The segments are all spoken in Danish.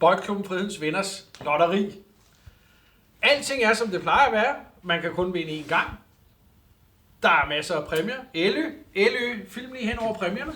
Boldklubben Frihedens Venners lotteri. Alting er, som det plejer at være. Man kan kun vinde én gang. Der er masser af præmier. Elø, film lige hen over præmierne.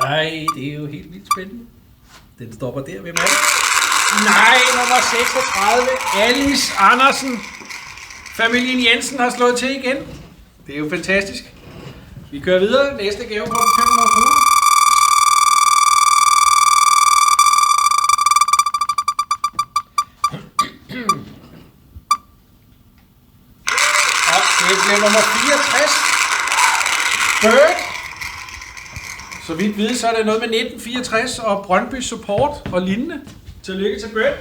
Ej, det er jo helt vildt spændende. Den stopper der. Hvem er det? Nej, nummer 36. Alice Andersen. Familien Jensen har slået til igen. Det er jo fantastisk. Vi kører videre. Næste gave på 500 kroner. Og det bliver nummer 64. Bird. Så vidt vidt, så er det noget med 1964 og Brøndby Support og lignende. Tillykke til Bird.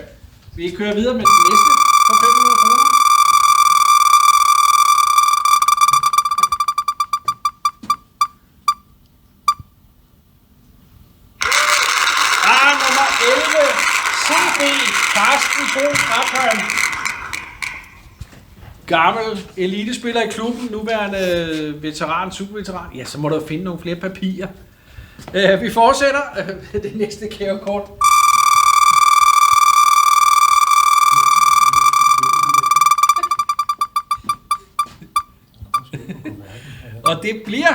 Vi kører videre med den næste for 500 kroner. Nummer 11. CB Carsten Bo Krabholm. Gammel elitespiller i klubben, nuværende veteran, superveteran. Ja, så må du finde nogle flere papirer. Vi fortsætter det næste gavekort. Og det bliver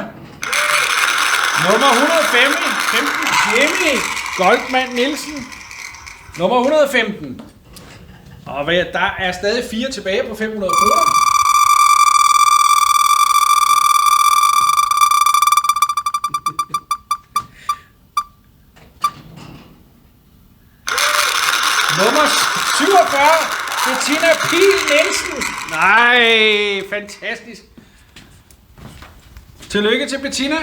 nummer 115, Jimmy Goldman Nielsen. Nummer 115. Og der er stadig 4 tilbage på 500 kroner. Nummer 47, Bettina Pihl Nielsen. Nej, fantastisk. Tillykke til Bettina.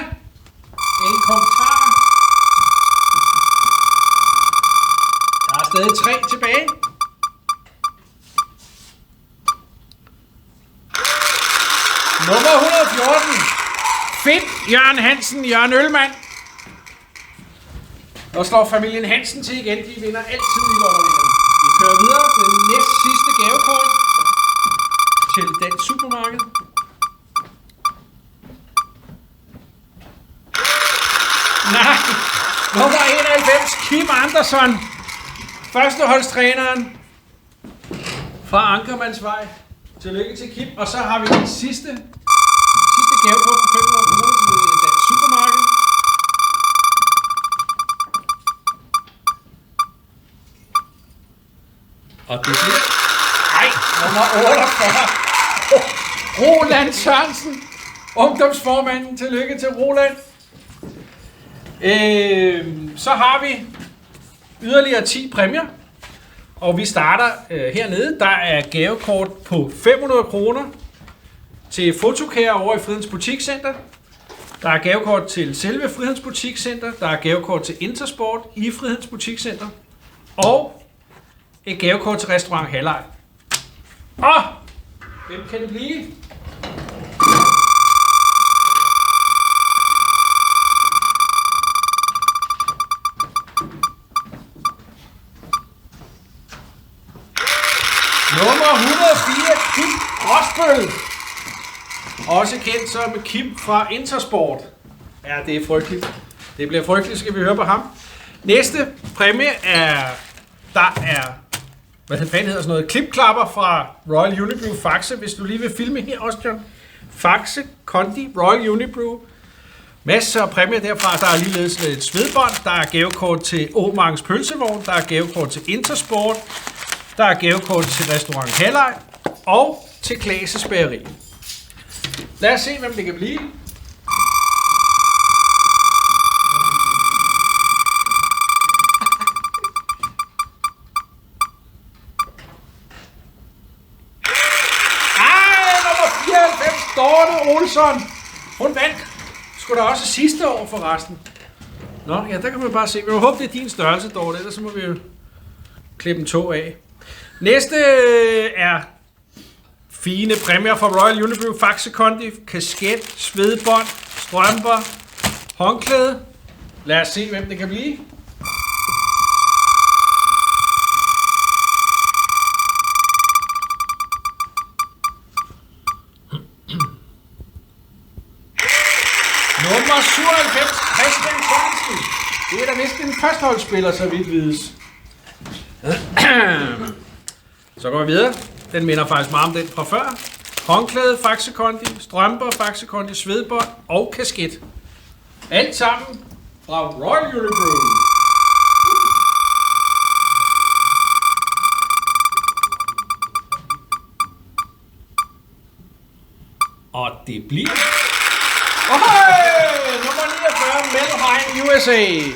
En kommentar. Der er stadig 3 tilbage. Nummer 114. Fedt, Jørgen Hansen, Jørgen Ølmand. Og slår familien Hansen til igen. De vinder altid i lotteriet. Vi kører videre. Den næst sidste gavekort til Dansk Supermarked. Nej, nummer 91, Kim Andersson. Førsteholdstræneren fra Ankermannsvej. Tillykke til Kim. Og så har vi den sidste gavekort på 500 kroner til Dansk Supermarked. Og det bliver... Ej, nummer 48. Roland Sørensen, ungdomsformanden. Tillykke til Roland. Så har vi yderligere 10 præmier. Og vi starter hernede. Der er gavekort på 500 kroner til Fotokær over i Frihedens Butikscenter. Der er gavekort til selve Frihedens Butikscenter. Der er gavekort til Intersport i Frihedens Butikscenter. Og et gavekort til Restaurant Halvleg. Og hvem kan det blive? Nummer 104, Kim Rosbøl. Også kendt som Kim fra Intersport. Ja, det er frygteligt. Det bliver frygteligt, skal vi høre på ham. Næste præmie er... Der er... Hvad fanden hedder sådan noget? Klipklapper fra Royal Unibrew Faxe. Hvis du lige vil filme her også, John. Faxe, Kondi, Royal Unibrew. Masser af præmier derfra. Der er ligeledes et svedbånd. Der er gavekort til Åmangs Pølsevogn. Der er gavekort til Intersport. Der er gavekort til Restaurant Halvleg. Og til Klases Bageri. Lad os se, hvem det kan blive. Dorte Olsson. Hun vandt sgu da også sidste år forresten. Nå, ja, der kan man bare se. Vi må håbe, det er din størrelse, Dorte. Ellers så må vi jo klippe en tog af. Næste er fine præmier fra Royal Unibrew, Faxe Kondi, kasket, svedbånd, strømper, håndklæde. Lad os se, hvem det kan blive. Nummer 97, Christian Sørensen. Det er da vist en førsteholdsspiller, så vidt vides. Så går vi videre. Den minder faktisk meget om den fra før. Håndklæde, Faxe Kondi, strømper, Faxe Kondi, svedbånd og kasket. Alt sammen fra Royal Unibrew. Og det bliver... Nummer 49, Melheim, USA.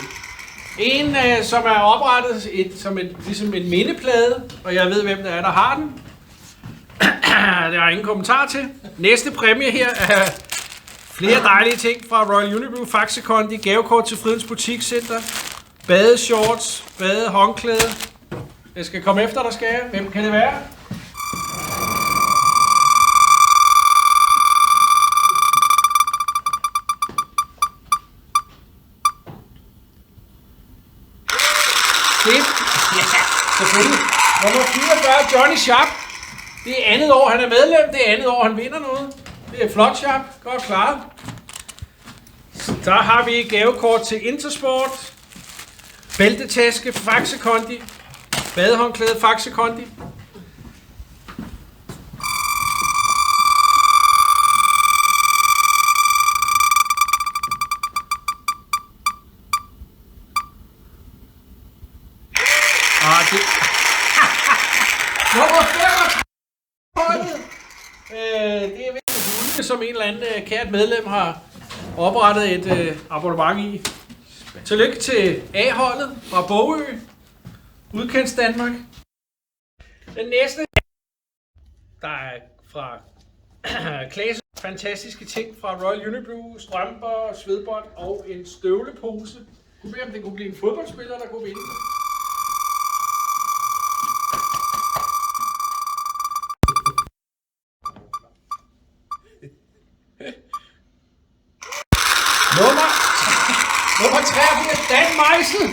En, som er oprettet ligesom en mindeplade, og jeg ved, hvem det er, der har den. Der er ingen kommentar til. Næste præmie her er flere dejlige ting fra Royal Unibrew, Faxe Kondi, gavekort til Frihedens Butikscenter, badeshorts, badehåndklæde. Jeg skal komme efter, der skal. Hvem kan det være? Ja, selvfølgelig. Nummer 44, Johnny Sharp. Det er andet år, han er medlem. Det er andet år, han vinder noget. Det er flot, Sharp. Godt klaret. Så har vi gavekort til Intersport. Bæltetaske, Faxe Kondi. Badehåndklæde, Faxe Kondi. Nummer 5. Det er vist som en eller anden kært medlem har oprettet et abonnement i. Tillykke til A-holdet fra Bogø. Udkants Danmark. Den næste, der er fra Klaas fantastiske ting fra Royal Unibrew, strømper, svedbånd og en støvlepose. Kunne vi om det kunne blive en fodboldspiller, der kunne vinde. Nummer 83, Dan Meisel.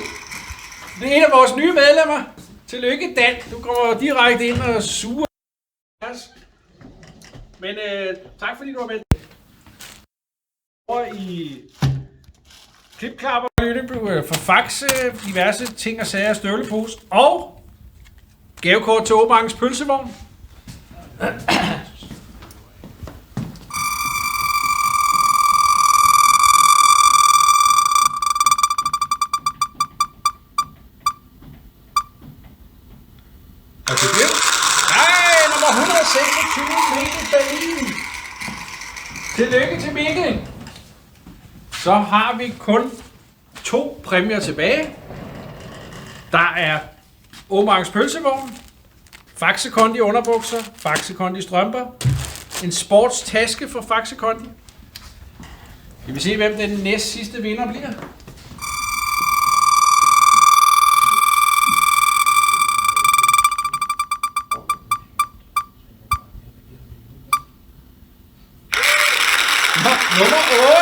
Det er en af vores nye medlemmer. Tillykke, Dan. Du kommer direkte ind og suger. Men tak fordi du var med. Over i klipklapper, for faxe, diverse ting og sager, støvlepose og gavekort til Åbangens pølsevogn. Og det bliver nummer 126, Mikkel Berlin. Tillykke til Mikkel. Så har vi kun 2 præmier tilbage. Der er Åbangens pølsevogn, Faxe Kondi underbukser, Faxe Kondi strømper, en sportstaske for Faxe Kondi. Vi vil se, hvem den næst sidste vinder bliver. Nummer 8.